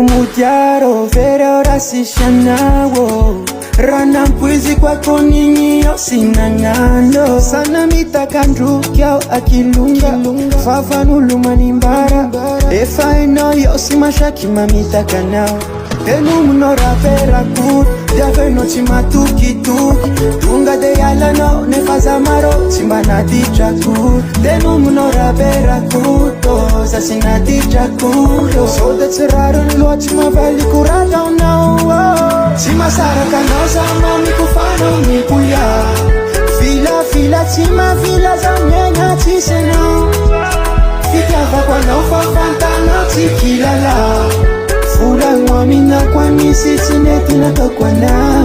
kumujaro vera orasishanawo rana mpuizi kwako ninyi yosinang'ando sana mitakandukyao akilunga fafanuluma nimbara efaino yosimashakima mitakanao tenu munora vera kut Diafeno chima tuki tunga de yalano ne fazamaro chima na dichaku tenu munora vera kuto sasina dichaku so de cerraro lo chima vali curata no chima sara canosa mami kufano mi kuya fila chima fila zamenya chiseno fikiava kwa no fantana chikilala Fula mwamina kwa misi chineti na kakwana